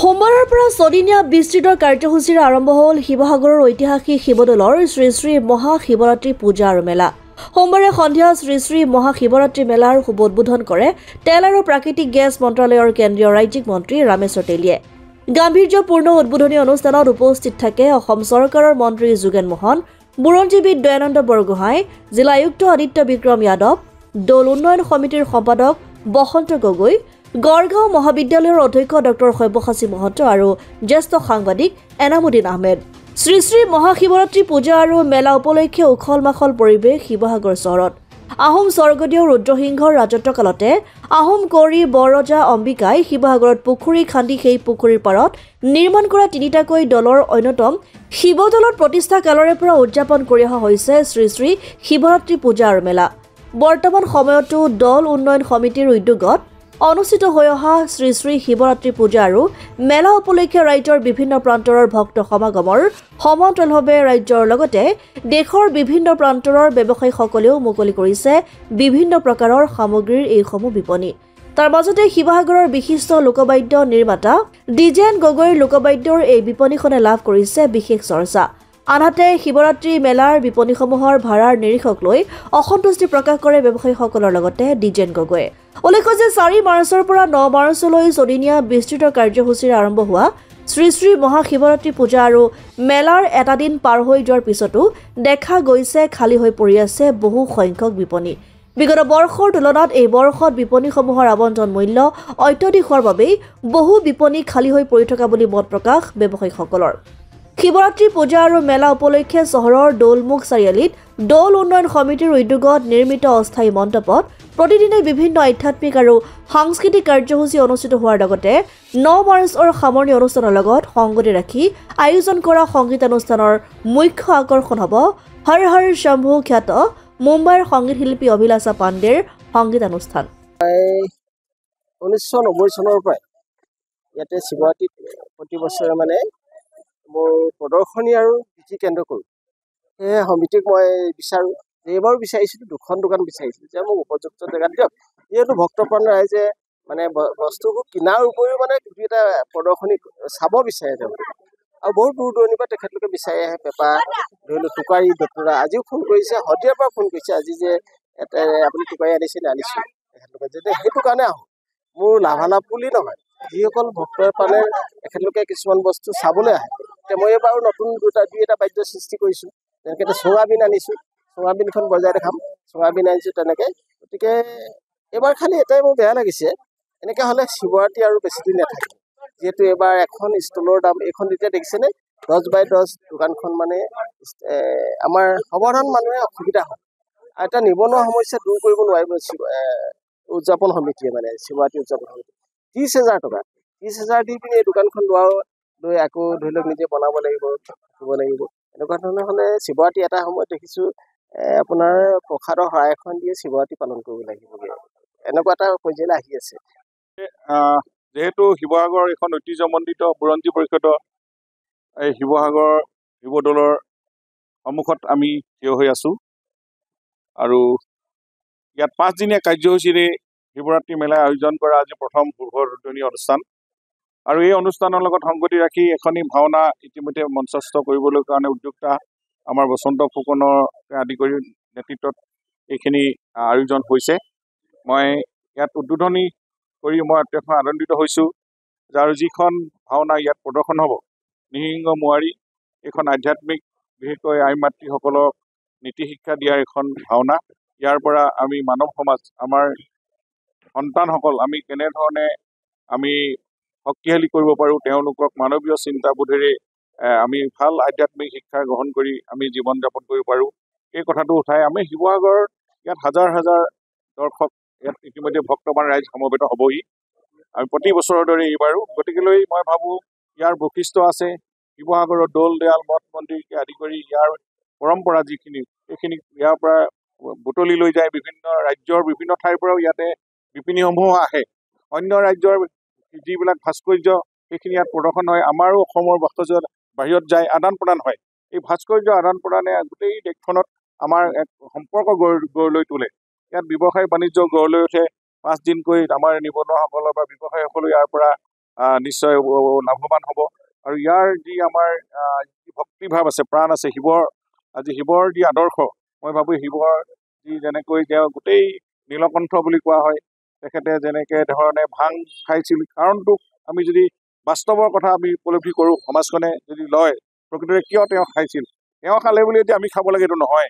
সোমবাৰৰ পৰা ছদিনীয়া বিস্তৃত কাৰ্যসূচীৰে আৰম্ভ হ'ল শিৱসাগৰৰ ঐতিহাসিক শিৱদৌলৰ শ্ৰী শ্ৰী মহাশিৱৰাত্ৰি পূজা আৰু মেলা। সোমবাৰে সন্ধিয়া শ্ৰী শ্ৰী মহাশিৱৰাত্ৰি মেলাৰ শুভ উদ্বোধন কৰে তেল আৰু প্ৰাকৃতিক গেছ মন্ত্ৰালয়ৰ কেন্দ্ৰীয় ৰাজ্যিক মন্ত্ৰী ৰামেশ্বৰ তেলীয়ে। গাম্ভীৰ্যপূৰ্ণ উদ্বোধনী অনুষ্ঠানত উপস্থিত থাকে অসম চৰকাৰৰ মন্ত্ৰী যোগেন মোহন, বুৰঞ্জীবিদ দয়ানন্দ বৰগোহাঁই, জিলা আয়ুক্ত আদিত্য বিক্ৰম যাদৱ, দৌল উন্নয়ন সমিতিৰ সম্পাদক বসন্ত গগৈ, গড়গাঁও মহাবিদ্যালয়ৰ অধ্যক্ষ ডক্টৰ সব্যসাচী মহন্ত আৰু জ্যেষ্ঠ সাংবাদিক এনামুদ্দিন আহমেদ। শ্ৰী শ্ৰী মহাশিৱৰাত্ৰি পূজা আৰু মেলা উপলক্ষে উখল মাখল পৰিৱেশ শিৱসাগৰ চহৰত। আহোম স্বৰ্গদেউ ৰুদ্ৰসিংহৰ ৰাজত্বকালতে আহোম কৌৰী বৰৰজা অম্বিকাই শিৱসাগৰত পুখুৰী খান্দি সেই পুখুৰীৰ পাৰত নিৰ্মাণ কৰা তিনিটাকৈ দলৰ অন্যতম শিৱদৌলত প্ৰতিষ্ঠা কালৰে পৰা উদযাপন কৰি অহা হৈছে শ্ৰী শ্ৰী শিৱৰাত্ৰি পূজা আৰু মেলা। বৰ্তমান সময়তো দৌল উন্নয়ন সমিতিৰ উদ্যোগত অনুষ্ঠিত হৈ অহা শ্ৰী শ্ৰী শিৱৰাত্ৰি পূজা আৰু মেলা উপলক্ষে ৰাজ্যৰ বিভিন্ন প্ৰান্তৰৰ ভক্ত সমাগমৰ সমান্তৰালভাৱে ৰাজ্যৰ লগতে দেশৰ বিভিন্ন প্ৰান্তৰৰ ব্যৱসায়ীসকলেও মুকলি কৰিছে বিভিন্ন প্ৰকাৰৰ সামগ্ৰীৰ এইসমূহ বিপণী। তাৰ মাজতে শিৱসাগৰৰ বিশিষ্ট লোকবাদ্য নিৰ্মাতা ডিজেন গগৈৰ লোকবাদ্যৰ এই বিপণীখনে লাভ কৰিছে বিশেষ চৰ্চা। আনহাতে শিৱৰাত্ৰি মেলাৰ বিপণীসমূহৰ ভাড়াৰ নিৰিখক লৈ অসন্তুষ্টি প্ৰকাশ কৰে ব্যৱসায়ীসকলৰ লগতে ডিজেন গগৈয়ে। উল্লেখ্য যে 4 মাৰ্চৰ পৰা 9 মাৰ্চলৈ ছদিনীয়া বিস্তৃত কাৰ্যসূচীৰে আৰম্ভ হোৱা শ্ৰী শ্ৰী মহাশিৱৰাত্ৰি পূজা আৰু মেলাৰ এটা দিন পাৰ হৈ যোৱাৰ পিছতো দেখা গৈছে খালী হৈ পৰি আছে বহু সংখ্যক বিপণী। বিগত বৰ্ষৰ তুলনাত এই বৰ্ষত বিপণীসমূহৰ আবণ্টন মূল্য অত্যধিক হোৱাৰ বাবেই বহু বিপণী খালী হৈ পৰি থকা বুলি মত প্ৰকাশ ব্যৱসায়ীসকলৰ। শিৱৰাত্ৰি পূজা আৰু মেলা উপলক্ষে চহৰৰ দৌলমুখ চাৰিআলিত দৌল উন্নয়ন সমিতিৰ উদ্যোগত নিৰ্মিত অস্থায়ী মণ্ডপত প্ৰতিদিনে বিভিন্ন আধ্যাত্মিক আৰু সাংস্কৃতিক কাৰ্যসূচী অনুষ্ঠিত হোৱাৰ লগতে 9 মাৰ্চৰ সামৰণি অনুষ্ঠানৰ লগত সংগতি ৰাখি আয়োজন কৰা সংগীতানুষ্ঠানৰ মুখ্য আকৰ্ষণ হ'ব হৰ হৰ শম্ভু খ্যাত মুম্বাইৰ সংগীত শিল্পী অভিলাষা পাণ্ডেৰ সংগীতানুষ্ঠান। 1990 চনৰ পৰাই ইয়াতে শিৱৰাত্ৰিত প্ৰতি বছৰে মোৰ প্ৰদৰ্শনী আৰু বিক্ৰী কেন্দ্ৰ কৰোঁ। সেয়ে সমিতিক মই বিচাৰোঁ, এইবাৰো বিচাৰিছিলোঁ, 2খন দোকান বিচাৰিছিলোঁ যে মোক উপযুক্ত জেগাত দিয়ক। যিহেতু ভক্তপ্ৰাণ ৰাইজে বস্তুবোৰ কিনাৰ উপৰিও দুই এটা প্ৰদৰ্শনী চাব বিচাৰে তেওঁলোকে, আৰু বহুত দূৰ দূৰণিৰ পৰা তেখেতলোকে বিচাৰি আহে। পেপা ধৰি লওক, টোকাৰী দতুৰা আজিও ফোন কৰিছে, শদিয়াৰ পৰা ফোন কৰিছে আজি যে আপুনি টোকাৰী আনিছে আনিছোঁ। তেখেতলোকে যেতিয়া সেইটো কাৰণে আহোঁ, মোৰ লাভালাভ বুলি নহয়, যিসকল ভক্তৰ পালে তেখেতলোকে কিছুমান বস্তু চাবলৈ আহে। মই এইবাৰো নতুন দুই এটা বাদ্য সৃষ্টি কৰিছোঁ। তেনেকৈ চুঙাবিন আনিছোঁ, চুঙাবিনখন বজাই দেখাম, চুঙাবিন আনিছোঁ তেনেকৈ। গতিকে এইবাৰ খালি এটাই মোৰ বেয়া লাগিছে, এনেকৈ হ'লে শিৱৰাত্ৰি আৰু বেছি দিন নাথাকে। যিহেতু এইবাৰ এখন ষ্টলৰ দাম, এইখন এতিয়া দেখিছেনে 10x10 দোকানখন আমাৰ সাধাৰণ মানুহে অসুবিধা হয়। আৰু এটা নিবনুৱা সমস্যা দূৰ কৰিব নোৱাৰিব উদযাপন সমিতিয়ে, শিৱৰাত্ৰি উদযাপন সমিতি 30,000 টকা 30,000 দি পিনি এই দোকানখন লৈ আকৌ ধৰি লওক নিজে বনাব লাগিব, থাকিব লাগিব। এনেকুৱা ধৰণৰ হ'লে শিৱৰাত্ৰি এটা সময়ত দেখিছোঁ আপোনাৰ প্ৰসাদৰ শৰাই এখন দিয়ে শিৱৰাত্ৰি পালন কৰিব লাগিবগৈ, এনেকুৱা এটা পৰ্যায়লৈ আহি আছে। যিহেতু শিৱসাগৰ এখন ঐতিহ্যমণ্ডিত বুৰঞ্জী পৰিষদ, এই শিৱসাগৰ শিৱদৌলৰ সন্মুখত আমি থিয় হৈ আছোঁ আৰু ইয়াত 5 দিনীয়া কাৰ্যসূচীৰে শিৱৰাত্ৰি মেলা আয়োজন কৰা আজি প্ৰথম উদ্বোধনী অনুষ্ঠান। আৰু এই অনুষ্ঠানৰ লগত সংগতি ৰাখি এখনি ভাওনা ইতিমধ্যে মঞ্চস্থ কৰিবলৈ কাৰণে উদ্যোক্তা আমাৰ বসন্ত ফুকনৰ আদি কৰি নেতৃত্বত এইখিনি আয়োজন হৈছে। মই ইয়াত উদ্বোধনী কৰি মই অত্যন্ত আনন্দিত হৈছোঁ। আৰু যিখন ভাওনা ইয়াত প্ৰদৰ্শন হ'ব, নিসিংহ মোৱাৰী, এইখন আধ্যাত্মিক, বিশেষকৈ আই মাতৃসকলক নীতি শিক্ষা দিয়াৰ এখন ভাওনা। ইয়াৰ পৰা আমি মানৱ সমাজ, আমাৰ সন্তানসকল আমি কেনেধৰণে আমি শক্তিশালী কৰিব পাৰোঁ, তেওঁলোকক মানৱীয় চিন্তাবোধেৰে আমি ভাল আধ্যাত্মিক শিক্ষা গ্ৰহণ কৰি আমি জীৱন যাপন কৰিব পাৰোঁ, এই কথাটো উঠাই আমি শিৱসাগৰ ইয়াত হাজাৰ হাজাৰ দৰ্শক, ইয়াত ইতিমধ্যে ভক্তবান ৰাইজ সমবেত হ'বহি আমি প্ৰতি বছৰৰ দৰে এইবাৰো। গতিকেলৈ মই ভাবোঁ ইয়াৰ বৈশিষ্ট্য আছে। শিৱসাগৰৰ দৌল দেৱাল মঠ মন্দিৰকে আদি কৰি ইয়াৰ পৰম্পৰা যিখিনি, সেইখিনি ইয়াৰ পৰা বুটলি লৈ যায়। বিভিন্ন ৰাজ্যৰ বিভিন্ন ঠাইৰ পৰাও ইয়াতে বিপণীসমূহ আহে। অন্য ৰাজ্যৰ যিবিলাক ভাস্কৰ্য সেইখিনি ইয়াত প্ৰদৰ্শন হয়। আমাৰো অসমৰ ভাস্কৰ্য বাহিৰত যায়, আদান প্ৰদান হয়। এই ভাস্কৰ্য আদান প্ৰদানে গোটেই দেশখনত আমাৰ এক সম্পৰ্ক গঢ় লৈ তোলে। ইয়াত ব্যৱসায় বাণিজ্য গঢ় লৈ উঠে। 5 দিনকৈ আমাৰ নিবনুৱাসকলৰ বা ব্যৱসায়ীসকলে ইয়াৰ পৰা নিশ্চয় লাভৱান হ'ব। আৰু ইয়াৰ যি আমাৰ ভক্তিভাৱ আছে, প্ৰাণ আছে শিৱৰ যি আদৰ্শ, মই ভাবোঁ শিৱৰ যি যেনেকৈ তেওঁ গোটেই নীলকণ্ঠ বুলি কোৱা হয়, তেখেতে যেনেকৈ ধৰণে ভাং খাইছিল, কাৰণটো আমি যদি বাস্তৱৰ কথা আমি উপলব্ধি কৰোঁ, সমাজখনে যদি লয় প্ৰকৃততে কিয় তেওঁ খাইছিল, তেওঁ খালে বুলি এতিয়া আমি খাব লাগে এইটো নহয়।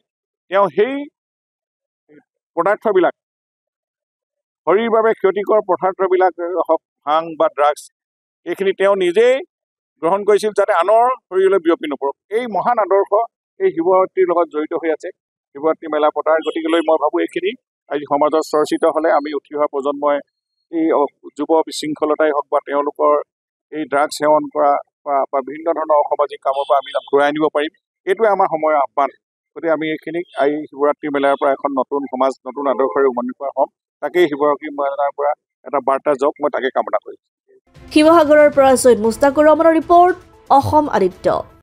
তেওঁ সেই পদাৰ্থবিলাক, শৰীৰৰ বাবে ক্ষতিকৰ পদাৰ্থবিলাক হওক, ভাং বা ড্ৰাগছ, এইখিনি তেওঁ নিজেই গ্ৰহণ কৰিছিল যাতে আনৰ শৰীৰলৈ বিয়পি নপৰক। এই মহান আদৰ্শ এই শিৱৰাত্ৰিৰ লগত জড়িত হৈ আছে, শিৱৰাত্ৰি মেলা পতাৰ। গতিকেলৈ মই ভাবোঁ এইখিনি আজি সমাজত চৰ্চিত হ'লে আমি উঠি অহা প্ৰজন্মই এই যুৱ বিশৃংখলতাই হওক বা তেওঁলোকৰ এই ড্ৰাগছ সেৱন কৰা বা বিভিন্ন ধৰণৰ অসামাজিক কামৰ পৰা আমি ঘূৰাই আনিব পাৰিম। এইটোৱে আমাৰ সময়ৰ আহ্বান। গতিকে আমি এইখিনিক এই শিৱৰাত্ৰি মেলাৰ পৰা এখন নতুন সমাজ, নতুন আদৰ্শৰে উমনি পৰা হ'ম। তাকেই শিৱৰাত্ৰি মেলাৰ পৰা এটা বাৰ্তা যাওক, মই তাকে কামনা কৰিছোঁ। শিৱসাগৰৰ পৰা ছৈয়দ মুস্তাকুৰ ৰহমানৰ ৰিপৰ্ট, অসম আদিত্য।